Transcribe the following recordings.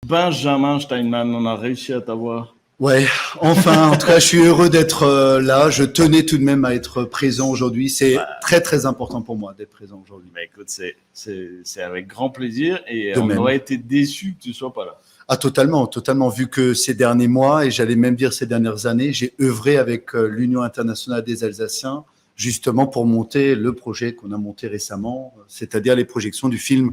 Benjamin Steinman, on a réussi à t'avoir. Ouais, enfin, en tout cas, je suis heureux d'être là. Je tenais tout de même à être présent aujourd'hui. C'est très, très important pour moi d'être présent aujourd'hui. Bah écoute, c'est avec grand plaisir et De on même. aurait été déçus que tu sois pas là. Ah, totalement, totalement. Vu que ces derniers mois, et j'allais même dire ces dernières années, j'ai œuvré avec l'Union internationale des Alsaciens, justement pour monter le projet qu'on a monté récemment, c'est-à-dire les projections du film,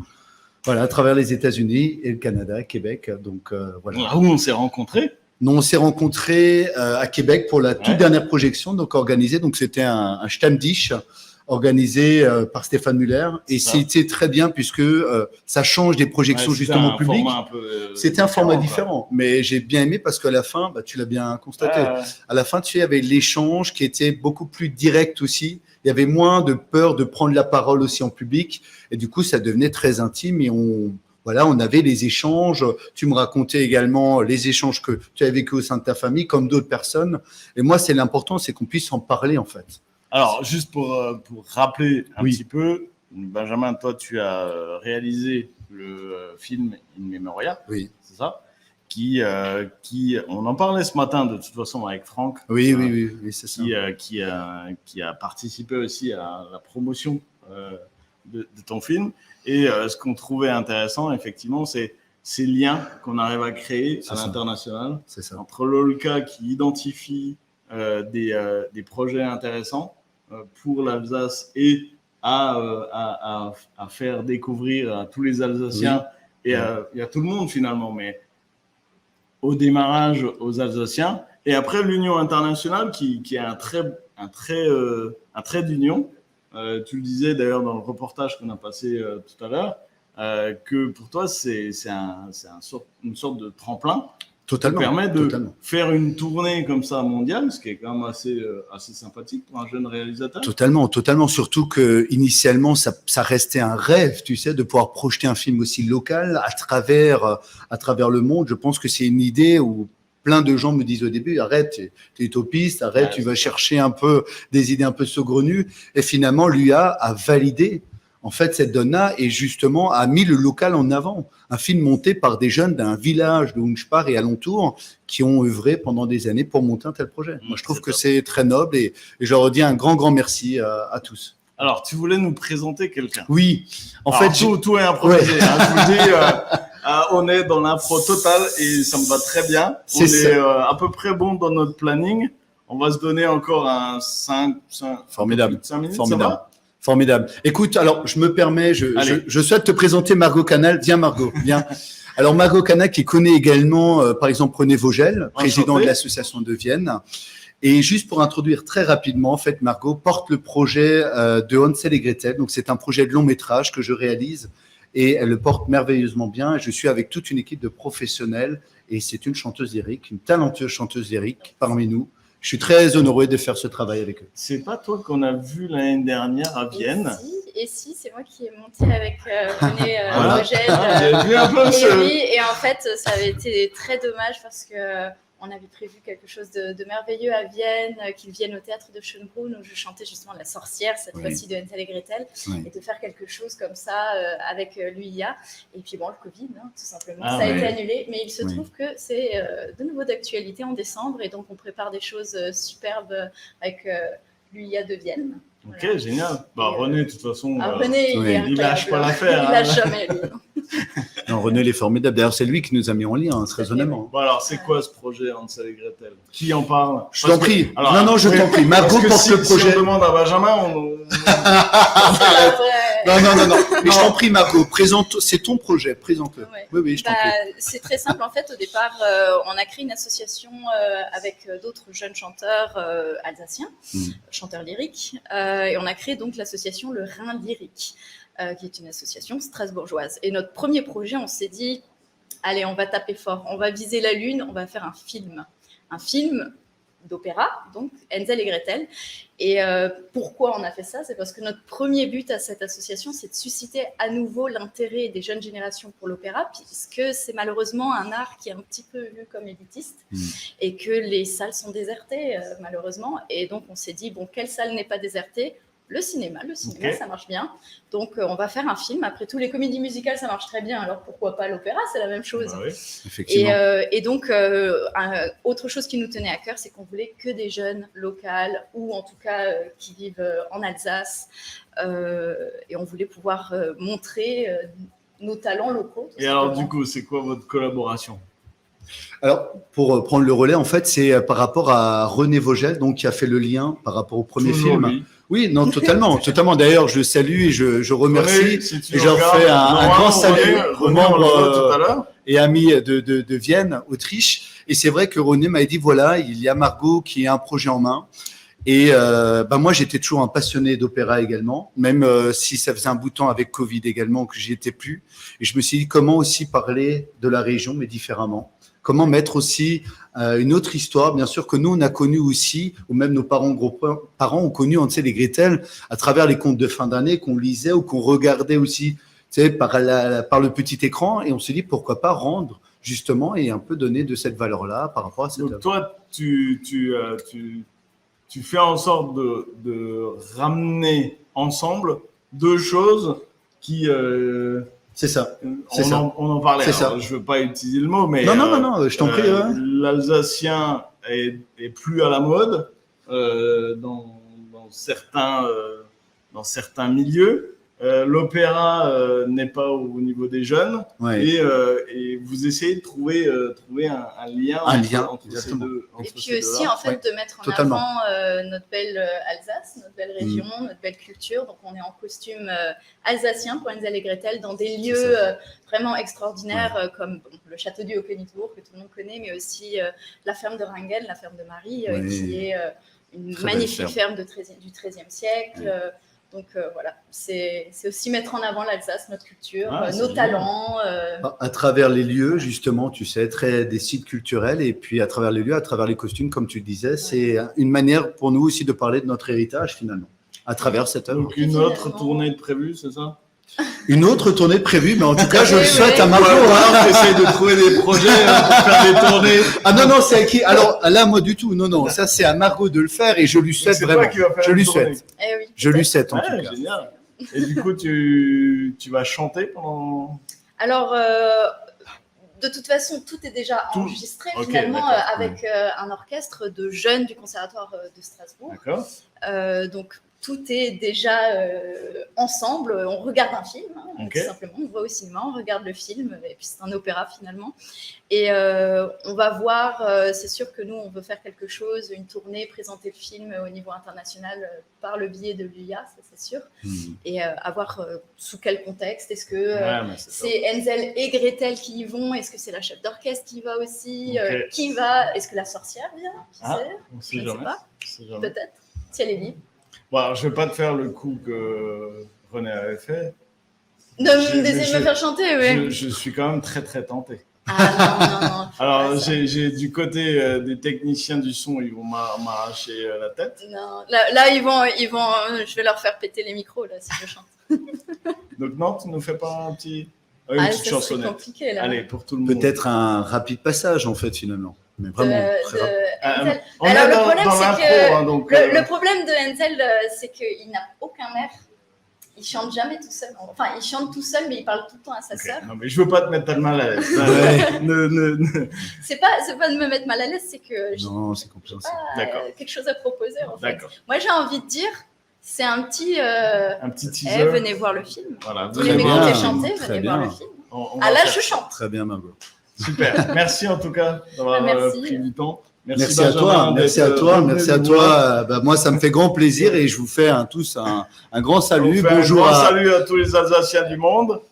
voilà, à travers les États-Unis et le Canada, Québec. Donc, voilà. Où on s'est rencontrés. Nous, on s'est rencontrés à Québec pour la toute dernière projection, donc organisée. Donc, c'était un Stammtisch organisé par Stéphane Muller. Et c'était très bien puisque ça change des projections justement publiques. C'était un format différent. Mais j'ai bien aimé parce qu'à la fin, tu l'as bien constaté, à la fin, tu sais, il y avait l'échange qui était beaucoup plus direct aussi. Il y avait moins de peur de prendre la parole aussi en public. Et du coup, ça devenait très intime et on avait les échanges. Tu me racontais également les échanges que tu as vécu au sein de ta famille, comme d'autres personnes. Et moi, c'est l'important, c'est qu'on puisse en parler, en fait. Alors, juste pour rappeler un petit peu, Benjamin, toi, tu as réalisé le film In Memoria, c'est ça, qui, on en parlait ce matin de toute façon avec Franck. Oui, c'est ça. Qui a participé aussi à la promotion de ton film. Et ce qu'on trouvait intéressant, effectivement, c'est ces liens qu'on arrive à créer à l'international entre l'OLCA qui identifie des projets intéressants pour l'Alsace et à faire découvrir à tous les Alsaciens et à tout le monde finalement, mais au démarrage aux Alsaciens. Et après, l'Union internationale qui a un trait d'union. Tu le disais d'ailleurs dans le reportage qu'on a passé tout à l'heure, que pour toi, c'est une sorte de tremplin. Totalement. Qui permet de faire une tournée comme ça mondiale, ce qui est quand même assez sympathique pour un jeune réalisateur. Totalement. Surtout que initialement, ça restait un rêve, tu sais, de pouvoir projeter un film aussi local à travers le monde. Je pense que c'est une idée où plein de gens me disent au début, arrête, t'es utopiste, arrête, tu vas chercher un peu des idées un peu saugrenues. Et finalement, l'UA a validé en fait cette donne-là et justement a mis le local en avant. Un film monté par des jeunes d'un village de Hunspar et alentour qui ont œuvré pendant des années pour monter un tel projet. Moi, je trouve que c'est très noble et je redis un grand merci à tous. Alors, tu voulais nous présenter quelqu'un. Oui. En fait, tout est improvisé. Hein, je vous dis, on est dans l'impro totale et ça me va très bien. On est à peu près bon dans notre planning. On va se donner encore un 5 minutes. Formidable. Écoute, alors je me permets, je souhaite te présenter Margot Canal. Viens Margot, viens. Alors Margot Canal qui connaît également, par exemple, René Vogel, président de l'association de Vienne. Et juste pour introduire très rapidement, en fait, Margot porte le projet de Hansel et Gretel. Donc c'est un projet de long métrage que je réalise et elle le porte merveilleusement bien. Je suis avec toute une équipe de professionnels et c'est une chanteuse lyrique, une talentueuse chanteuse lyrique parmi nous. Je suis très honoré de faire ce travail avec eux. C'est pas toi qu'on a vu l'année dernière à Vienne? Et si, c'est moi qui ai monté avec René Vogel. Et en fait, ça avait été très dommage parce que on avait prévu quelque chose de merveilleux à Vienne, qu'ils viennent au théâtre de Schönbrunn où je chantais justement la sorcière, cette fois-ci de Hansel et Gretel, et de faire quelque chose comme ça avec l'UIA. Et puis bon, le Covid, tout simplement, ça a été annulé. Mais il se trouve que c'est de nouveau d'actualité en décembre et donc on prépare des choses superbes avec l'UIA de Vienne. Ok, voilà. Génial. René, de toute façon, René, il lâche pas l'affaire. Il lâche jamais, lui. Non, René, il est formidable. D'ailleurs, c'est lui qui nous a mis en lien, très honnêtement. Bon, alors, c'est quoi ce projet Hansel et Gretel? Qui en parle? Je t'en prie. Non, je t'en prie. Margot porte le projet. Si on demande à Benjamin, Non. Mais je t'en prie, Margot, présente. C'est ton projet, présente-le. Oui, je t'en prie. C'est très simple. En fait, au départ, on a créé une association avec d'autres jeunes chanteurs alsaciens, chanteurs lyriques, et on a créé donc l'association Le Rhin Lyrique. Qui est une association strasbourgeoise. Et notre premier projet, on s'est dit, allez, on va taper fort, on va viser la lune, on va faire un film d'opéra, donc Hansel et Gretel. Et pourquoi on a fait ça? C'est parce que notre premier but à cette association, c'est de susciter à nouveau l'intérêt des jeunes générations pour l'opéra, puisque c'est malheureusement un art qui est un petit peu vu comme élitiste et que les salles sont désertées, malheureusement. Et donc, on s'est dit, bon, quelle salle n'est pas désertée? le cinéma, Ok. ça marche bien. Donc, on va faire un film. Après tout, les comédies musicales, ça marche très bien. Alors, pourquoi pas l'opéra? C'est la même chose. Bah oui. Effectivement. Et donc, autre chose qui nous tenait à cœur, c'est qu'on voulait que des jeunes locales ou en tout cas qui vivent en Alsace. Et on voulait pouvoir montrer nos talents locaux. tout Et alors, simplement. du coup, c'est quoi votre collaboration? Alors, pour prendre le relais, en fait, c'est par rapport à René Vogel, donc qui a fait le lien par rapport au premier Toujours film. lui. Oui, non, totalement, totalement. D'ailleurs, je le salue et je remercie. René, si tu et je leur regardes, fais un grand salut aux René, on le voit membres tout à l'heure. et amis de Vienne, Autriche. Et c'est vrai que René m'a dit, voilà, il y a Margot qui a un projet en main. Et moi, j'étais toujours un passionné d'opéra également, même si ça faisait un bout de temps avec Covid également que j'y étais plus. Et je me suis dit, comment aussi parler de la région, mais différemment. Comment mettre aussi une autre histoire, bien sûr, que nous, on a connu aussi, ou même nos parents, gros-parents ont connu, on sait, les Gretel, à travers les contes de fin d'année qu'on lisait ou qu'on regardait aussi, tu sais, par le petit écran. Et on s'est dit, pourquoi pas rendre, justement, et un peu donner de cette valeur-là par rapport à cette Donc, œuvre. toi, tu fais en sorte de ramener ensemble deux choses qui. C'est ça. On en parlait. C'est ça. Alors, je ne veux pas utiliser le mot, mais. Non, je t'en prie. Ouais. L'alsacien est plus à la mode dans certains milieux. L'opéra n'est pas au niveau des jeunes. Ouais. Et vous essayez de trouver un lien entre ces exactement. deux. Et puis aussi, en fait, de mettre en totalement. avant notre belle Alsace, notre belle région, notre belle culture. Donc, on est en costume alsacien pour Hansel et Gretel dans des lieux vraiment extraordinaires comme le château du Haut-Königsbourg que tout le monde connaît, mais aussi la ferme de Ringen, la ferme de Marie, qui est une Très magnifique belle ferme du XIIIe siècle. Donc voilà, c'est aussi mettre en avant l'Alsace, notre culture, nos talents. À travers les lieux, justement, tu sais, des sites culturels et puis à travers les lieux, à travers les costumes, comme tu le disais, c'est une manière pour nous aussi de parler de notre héritage finalement, à travers cette œuvre. Donc une autre tournée de prévue, c'est ça? Une autre tournée prévue, mais en tout cas, je le souhaite à Margot. On essaie de trouver des projets pour faire des tournées. Ah non, c'est à qui? Alors là, moi du tout. Non, ça c'est à Margot de le faire et je lui souhaite C'est vraiment. toi qui vas faire Je une lui tournée. souhaite. Eh oui, Je lui souhaite en tout Ouais, cas. génial. Et du coup, tu vas chanter pendant. Alors, de toute façon, tout est déjà enregistré Ok, finalement d'accord. avec un orchestre de jeunes du Conservatoire de Strasbourg. D'accord. Donc, tout est déjà ensemble. On regarde un film, Ok. tout simplement. On va au cinéma, on regarde le film, et puis c'est un opéra finalement. Et on va voir, c'est sûr que nous, on veut faire quelque chose, une tournée, présenter le film au niveau international par le biais de l'UIA, ça c'est sûr. Et à voir sous quel contexte. Est-ce que c'est Hansel et Gretel qui y vont? Est-ce que c'est la chef d'orchestre qui va aussi? Ok. Qui va? Est-ce que la sorcière vient? Qui sait? On Je sait ne sais jamais. pas. On sait jamais. Peut-être, si elle est libre. Bon, alors, je vais pas te faire le coup que René avait fait. De me faire chanter, oui. Je suis quand même très très tenté. Ah non. Alors, j'ai du côté des techniciens du son, ils vont m'arracher la tête. Non, là ils vont, je vais leur faire péter les micros là si je chante. Donc non, tu ne fais pas un petit, une Ah, petite ça c'est chansonnette. compliqué là. Allez, pour tout le monde. Peut-être un rapide passage en fait finalement. Mais vraiment. très rapide. Hansel. On Alors, est le dans problème, c'est l'impro, que hein, donc, le problème de Hansel, c'est qu'il n'a aucun air. Il chante jamais tout seul. Enfin, il chante tout seul, mais il parle tout le temps à sa sœur. Non, mais je veux pas te mettre tellement mal à l'aise. C'est pas de me mettre mal à l'aise, c'est que j'ai Non, c'est compréhensible. D'accord. quelque chose à proposer en fait. D'accord. Moi, j'ai envie de dire, c'est un petit. Un petit teaser. Venez voir le film. Voilà. Vous voulez bien, m'écouter chanter, très venez bien. voir le film. On Ah va là, faire je chante. Très bien, Margot. Super. Merci en tout cas d'avoir Merci. pris du temps. Merci à toi, merci à toi, merci à toi. Moi, ça me fait grand plaisir et je vous fais tous un grand salut. Bonjour. Bonjour Un grand salut à tous les Alsaciens du monde.